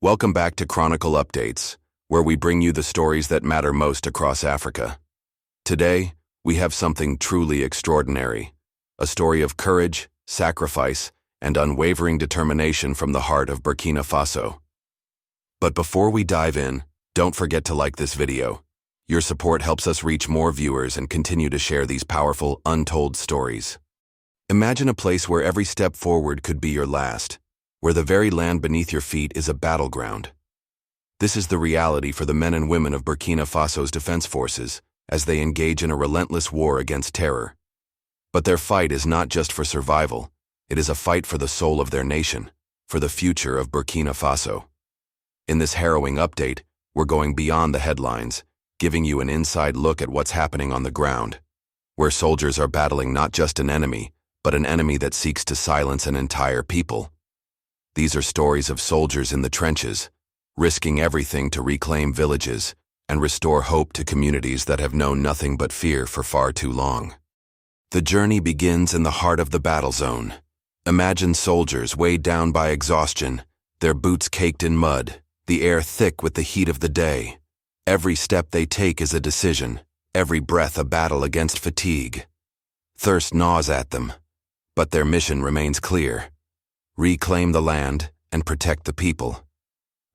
Welcome back to Chronicle Updates, where we bring you the stories that matter most across Africa. Today, we have something truly extraordinary, a story of courage, sacrifice, and unwavering determination from the heart of Burkina Faso. But before we dive in, don't forget to like this video. Your support helps us reach more viewers and continue to share these powerful, untold stories. Imagine a place where every step forward could be your last, where the very land beneath your feet is a battleground. This is the reality for the men and women of Burkina Faso's defense forces as they engage in a relentless war against terror. But their fight is not just for survival, it is a fight for the soul of their nation, for the future of Burkina Faso. In this harrowing update, we're going beyond the headlines, giving you an inside look at what's happening on the ground, where soldiers are battling not just an enemy, but an enemy that seeks to silence an entire people. These are stories of soldiers in the trenches, risking everything to reclaim villages and restore hope to communities that have known nothing but fear for far too long. The journey begins in the heart of the battle zone. Imagine soldiers weighed down by exhaustion, their boots caked in mud, the air thick with the heat of the day. Every step they take is a decision, every breath a battle against fatigue. Thirst gnaws at them, but their mission remains clear. Reclaim the land and protect the people.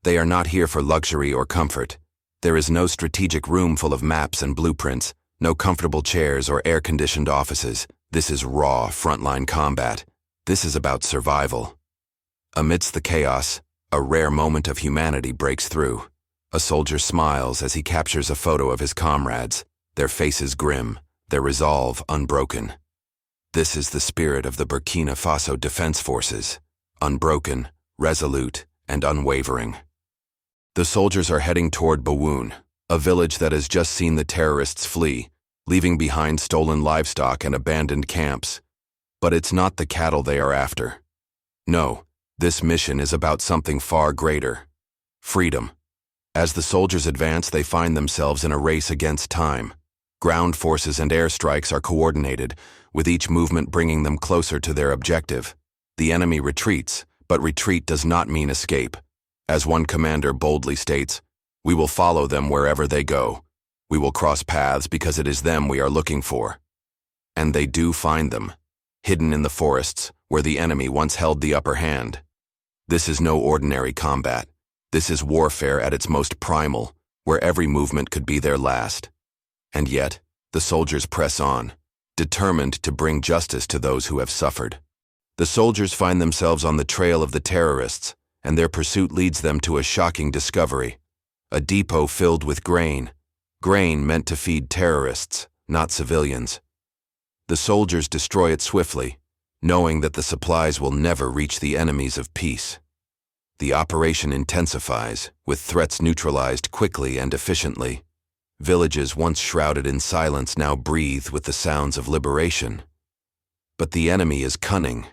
They are not here for luxury or comfort. There is no strategic room full of maps and blueprints, no comfortable chairs or air-conditioned offices. This is raw, frontline combat. This is about survival. Amidst the chaos, a rare moment of humanity breaks through. A soldier smiles as he captures a photo of his comrades, their faces grim, their resolve unbroken. This is the spirit of the Burkina Faso Defense Forces. Unbroken, resolute, and unwavering. The soldiers are heading toward Bawoun, a village that has just seen the terrorists flee, leaving behind stolen livestock and abandoned camps. But it's not the cattle they are after. No, this mission is about something far greater: freedom. As the soldiers advance, they find themselves in a race against time. Ground forces and airstrikes are coordinated, with each movement bringing them closer to their objective. The enemy retreats, but retreat does not mean escape. As one commander boldly states, "We will follow them wherever they go. We will cross paths because it is them we are looking for." And they do find them, hidden in the forests where the enemy once held the upper hand. This is no ordinary combat. This is warfare at its most primal, where every movement could be their last. And yet, the soldiers press on, determined to bring justice to those who have suffered. The soldiers find themselves on the trail of the terrorists, and their pursuit leads them to a shocking discovery: a depot filled with grain meant to feed terrorists, not civilians. The soldiers destroy it swiftly, knowing that the supplies will never reach the enemies of peace. The operation intensifies, with threats neutralized quickly and efficiently. Villages once shrouded in silence now breathe with the sounds of liberation. But the enemy is cunning,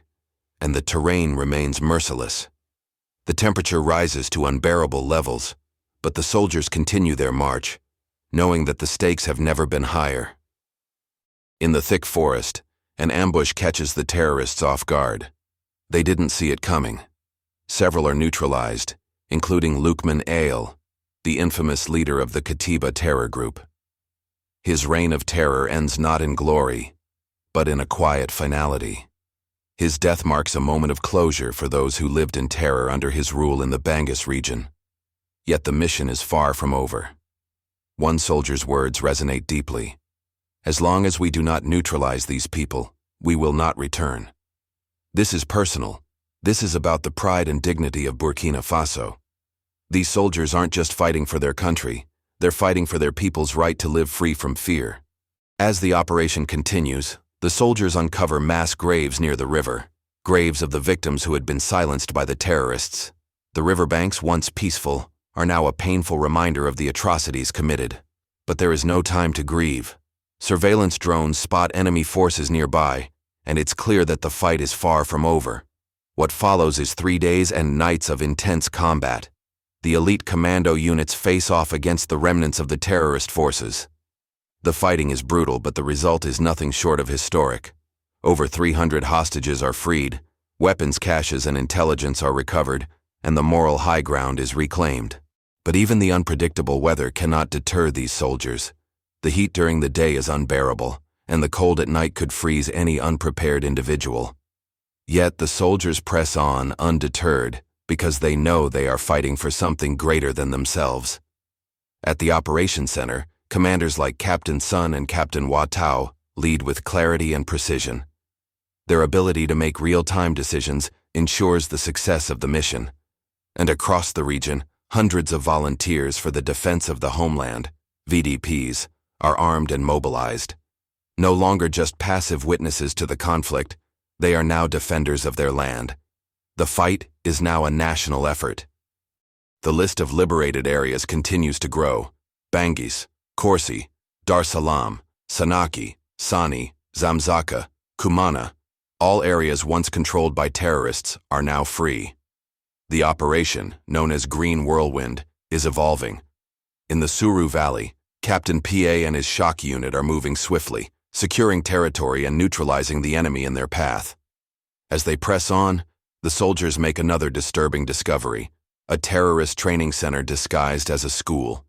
and the terrain remains merciless. The temperature rises to unbearable levels, but the soldiers continue their march, knowing that the stakes have never been higher. In the thick forest, an ambush catches the terrorists off guard. They didn't see it coming. Several are neutralized, including Lukman Ale, the infamous leader of the Katiba terror group. His reign of terror ends not in glory, but in a quiet finality. His death marks a moment of closure for those who lived in terror under his rule in the Bangas region. Yet the mission is far from over. One soldier's words resonate deeply: "As long as we do not neutralize these people, we will not return." This is personal. This is about the pride and dignity of Burkina Faso. These soldiers aren't just fighting for their country, they're fighting for their people's right to live free from fear. As the operation continues, the soldiers uncover mass graves near the river, graves of the victims who had been silenced by the terrorists. The riverbanks, once peaceful, are now a painful reminder of the atrocities committed. But there is no time to grieve. Surveillance drones spot enemy forces nearby, and it's clear that the fight is far from over. What follows is 3 days and nights of intense combat. The elite commando units face off against the remnants of the terrorist forces. The fighting is brutal, but the result is nothing short of historic. Over 300 hostages are freed, weapons caches and intelligence are recovered, and the moral high ground is reclaimed. But even the unpredictable weather cannot deter these soldiers. The heat during the day is unbearable, and the cold at night could freeze any unprepared individual. Yet the soldiers press on undeterred because they know they are fighting for something greater than themselves. At the Operations Center, commanders like Captain Sun and Captain Watao lead with clarity and precision. Their ability to make real-time decisions ensures the success of the mission. And across the region, hundreds of volunteers for the defense of the homeland, VDPs, are armed and mobilized. No longer just passive witnesses to the conflict, they are now defenders of their land. The fight is now a national effort. The list of liberated areas continues to grow. Bangis, Korsi, Dar Salam, Sanaki, Sani, Zamzaka, Kumana, all areas once controlled by terrorists are now free. The operation, known as Green Whirlwind, is evolving. In the Suru Valley, Captain PA and his shock unit are moving swiftly, securing territory and neutralizing the enemy in their path. As they press on, the soldiers make another disturbing discovery: a terrorist training center disguised as a school.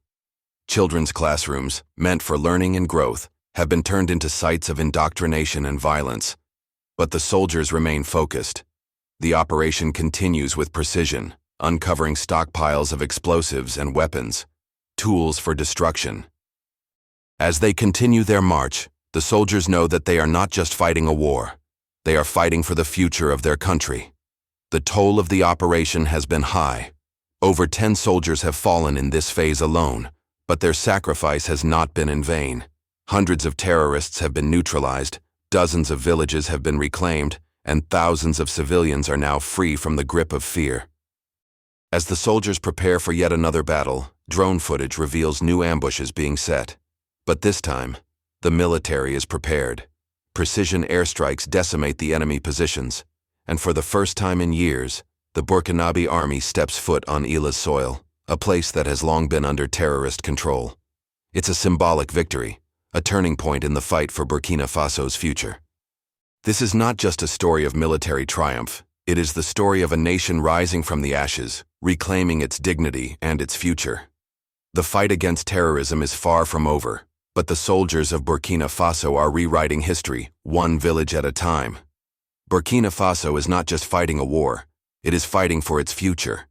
Children's classrooms, meant for learning and growth, have been turned into sites of indoctrination and violence. But the soldiers remain focused. The operation continues with precision, uncovering stockpiles of explosives and weapons, tools for destruction. As they continue their march, the soldiers know that they are not just fighting a war. They are fighting for the future of their country. The toll of the operation has been high. Over 10 soldiers have fallen in this phase alone, but their sacrifice has not been in vain. Hundreds of terrorists have been neutralized, dozens of villages have been reclaimed, and thousands of civilians are now free from the grip of fear. As the soldiers prepare for yet another battle, drone footage reveals new ambushes being set. But this time, the military is prepared. Precision airstrikes decimate the enemy positions, and for the first time in years, the Burkinabe army steps foot on Ila's soil, a place that has long been under terrorist control. It's a symbolic victory, a turning point in the fight for Burkina Faso's future. This is not just a story of military triumph, it is the story of a nation rising from the ashes, reclaiming its dignity and its future. The fight against terrorism is far from over, but the soldiers of Burkina Faso are rewriting history, one village at a time. Burkina Faso is not just fighting a war, it is fighting for its future.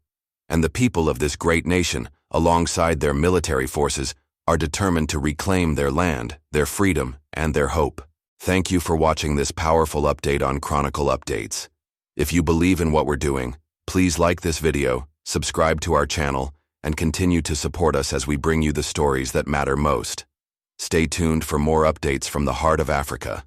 And the people of this great nation, alongside their military forces, are determined to reclaim their land, their freedom, and their hope. Thank you for watching this powerful update on Chronicle Updates. If you believe in what we're doing, please like this video, subscribe to our channel, and continue to support us as we bring you the stories that matter most. Stay tuned for more updates from the heart of Africa.